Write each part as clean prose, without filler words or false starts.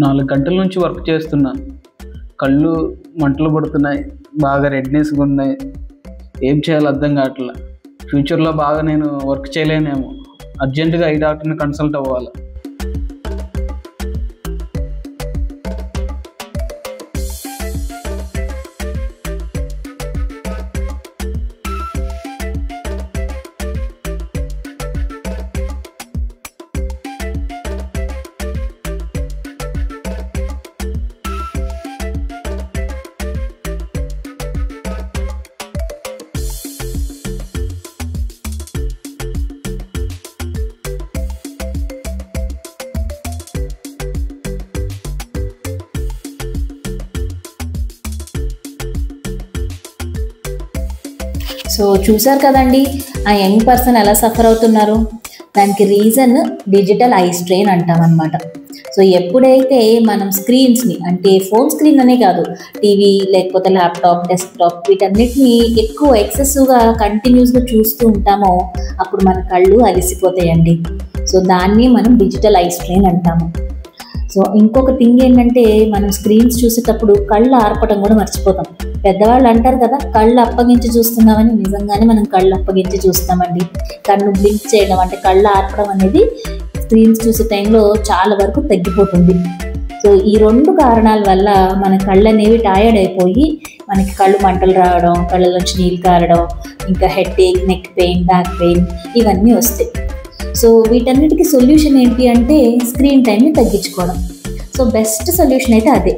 4 గంటల నుంచి వర్క్ చేస్తున్నా. కళ్ళు మంటలు పడుతున్నాయి, బాగా రెడ్నెస్గా ఉన్నాయి. ఏం చేయాలో అర్థం కావట్లే. ఫ్యూచర్లో బాగా నేను వర్క్ చేయలేనేమో. అర్జెంటుగా ఐ డాక్టర్ని కన్సల్ట్ అవ్వాలి. సో చూసారు కదండి ఆ యంగ్ పర్సన్ ఎలా సఫర్ అవుతున్నారు. దానికి రీజన్ డిజిటల్ ఐ స్ట్రెయిన్ అంటామన్నమాట. సో ఎప్పుడైతే మనం స్క్రీన్స్ని అంటే ఫోన్ స్క్రీన్ అనే కాదు, టీవీ లేకపోతే ల్యాప్టాప్, డెస్క్టాప్ వీటన్నిటిని ఎక్కువ ఎక్సెసివ్గా కంటిన్యూస్గా చూస్తూ ఉంటామో అప్పుడు మన కళ్ళు అలసిపోతాయండి. సో దాన్ని మనం డిజిటల్ ఐ స్ట్రెయిన్ అంటాము. సో ఇంకొక థింగ్ ఏంటంటే మనం స్క్రీన్స్ చూసేటప్పుడు కళ్ళు ఆర్పడం కూడా మర్చిపోతాం. పెద్దవాళ్ళు అంటారు కదా, కళ్ళు అప్పగించి చూస్తున్నామని. నిజంగానే మనం కళ్ళు అప్పగించి చూస్తామండి. కళ్ళు బ్లింక్ చేయడం అంటే కళ్ళు ఆర్పడం అనేది స్క్రీన్స్ చూసే టైంలో చాలా వరకు తగ్గిపోతుంది. సో ఈ 2 కారణాల వల్ల మన కళ్ళు అనేవి టయర్డ్ అయిపోయి మనకి కళ్ళు మంటలు రావడం, కళ్ళ నుంచి నీళ్ళు కారడం, ఇంకా headache, neck pain, back pain ఇవన్నీ వస్తాయి. సో వీటన్నిటికీ సొల్యూషన్ ఏంటి అంటే స్క్రీన్ టైంని తగ్గించుకోవడం. సో బెస్ట్ సొల్యూషన్ అయితే అదే.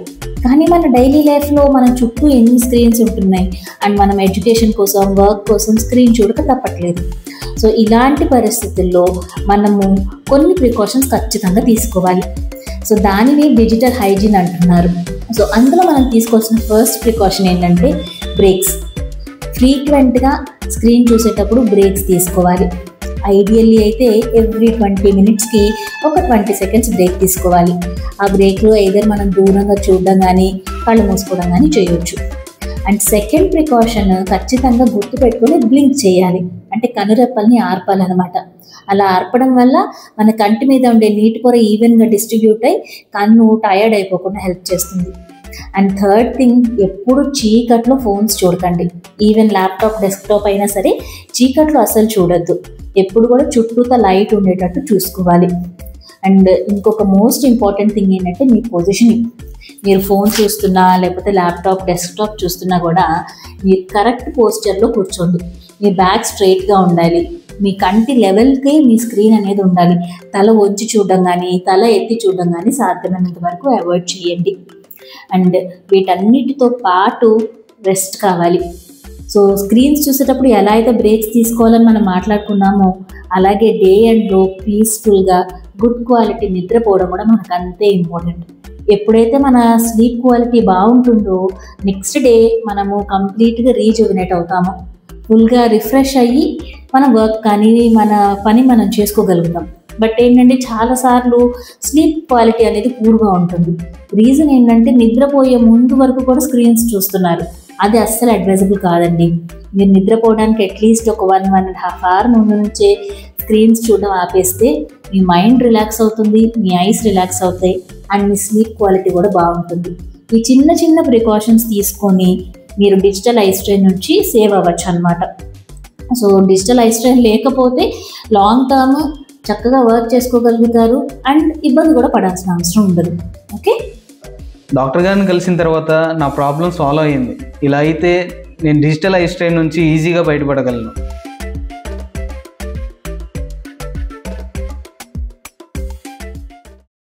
కానీ మన డైలీ లైఫ్లో మన చుట్టూ ఎన్ని స్క్రీన్స్ ఉంటున్నాయి అండ్ మనం ఎడ్యుకేషన్ కోసం, వర్క్ కోసం స్క్రీన్ చూడక తప్పట్లేదు. సో ఇలాంటి పరిస్థితుల్లో మనము కొన్ని ప్రికాషన్స్ ఖచ్చితంగా తీసుకోవాలి. సో దానిని డిజిటల్ హైజీన్ అంటున్నారు. సో అందులో మనం తీసుకోవాల్సిన ఫస్ట్ ప్రికాషన్ ఏంటంటే బ్రేక్స్. ఫ్రీక్వెంట్గా స్క్రీన్ చూసేటప్పుడు బ్రేక్స్ తీసుకోవాలి. ఐడియల్లీ అయితే ఎవ్రీ 20 మినిట్స్కి ఒక 20 సెకండ్స్ బ్రేక్ తీసుకోవాలి. ఆ బ్రేక్లో ఏదైనా మనం దూరంగా చూడడం కానీ, కళ్ళు మూసుకోవడం కానీ చేయొచ్చు. అండ్ సెకండ్ ప్రికాషన్ ఖచ్చితంగా గుర్తుపెట్టుకొని బ్లింక్ చేయాలి. అంటే కనురెప్పల్ని ఆర్పాలన్నమాట. అలా ఆర్పడం వల్ల మన కంటి మీద ఉండే నీటి పొర ఈవెన్గా డిస్ట్రిబ్యూట్ అయ్యి కన్ను టయర్డ్ అయిపోకుండా హెల్ప్ చేస్తుంది. అండ్ థర్డ్ థింగ్, ఎప్పుడు చీకట్లో ఫోన్స్ చూడకండి. ఈవెన్ ల్యాప్టాప్, డెస్క్టాప్ అయినా సరే చీకట్లో అసలు చూడొద్దు. ఎప్పుడు కూడా చుట్టూతా లైట్ ఉండేటట్టు చూసుకోవాలి. అండ్ ఇంకొక మోస్ట్ ఇంపార్టెంట్ థింగ్ ఏంటంటే మీ పొజిషనింగ్. మీరు ఫోన్ చూస్తున్నా లేకపోతే ల్యాప్టాప్, డెస్క్టాప్ చూస్తున్నా కూడా మీరు కరెక్ట్ పోస్చర్లో కూర్చోండి. మీ బ్యాక్ స్ట్రైట్గా ఉండాలి. మీ కంటి లెవెల్కి మీ స్క్రీన్ అనేది ఉండాలి. తల వంచి చూడడం కానీ, తల ఎత్తి చూడడం కానీ సాధ్యమైనంత వరకు అవాయిడ్ చేయండి. అండ్ వీటన్నిటితో పాటు రెస్ట్ కావాలి. సో స్క్రీన్స్ చూసేటప్పుడు ఎలా అయితే బ్రేక్స్ తీసుకోవాలని మనం మాట్లాడుకున్నామో అలాగే డే అండ్ లో పీస్ఫుల్గా గుడ్ క్వాలిటీ నిద్రపోవడం కూడా మనకు అంతే ఇంపార్టెంట్. ఎప్పుడైతే మన స్లీప్ క్వాలిటీ బాగుంటుందో నెక్స్ట్ డే మనము కంప్లీట్గా రీజువినేట్ అవుతాము. ఫుల్గా రిఫ్రెష్ అయ్యి మన వర్క్ కానీ మన పని మనం చేసుకోగలుగుతాం. బట్ ఏంటంటే చాలాసార్లు స్లీప్ క్వాలిటీ అనేది పూర్గా ఉంటుంది. రీజన్ ఏంటంటే నిద్రపోయే ముందు వరకు కూడా స్క్రీన్స్ చూస్తున్నారు. అది అస్సలు అడ్వైజబుల్ కాదండి. మీరు నిద్రపోవడానికి అట్లీస్ట్ ఒక 1.5 అవర్ ముందు నుంచే స్క్రీన్స్ చూడడం ఆపేస్తే మీ మైండ్ రిలాక్స్ అవుతుంది, మీ ఐస్ రిలాక్స్ అవుతాయి అండ్ మీ స్లీప్ క్వాలిటీ కూడా బాగుంటుంది. ఈ చిన్న చిన్న ప్రికాషన్స్ తీసుకొని మీరు డిజిటల్ ఐ స్ట్రెయిన్ నుంచి సేవ్ అవ్వచ్చు అనమాట. సో డిజిటల్ ఐ స్ట్రెయిన్ లేకపోతే లాంగ్ టర్మ్ చక్కగా వర్క్ చేసుకోగలుగుతారు అండ్ ఇబ్బంది కూడా పడాల్సిన అవసరం ఉండదు. ఓకే, డాక్టర్ గారిని కలిసిన తర్వాత నా ప్రాబ్లం సాల్వ్ అయ్యింది. ఇలా అయితే నేను డిజిటల్ ఐ స్ట్రెయిన్ నుంచి ఈజీగా బయటపడగలను.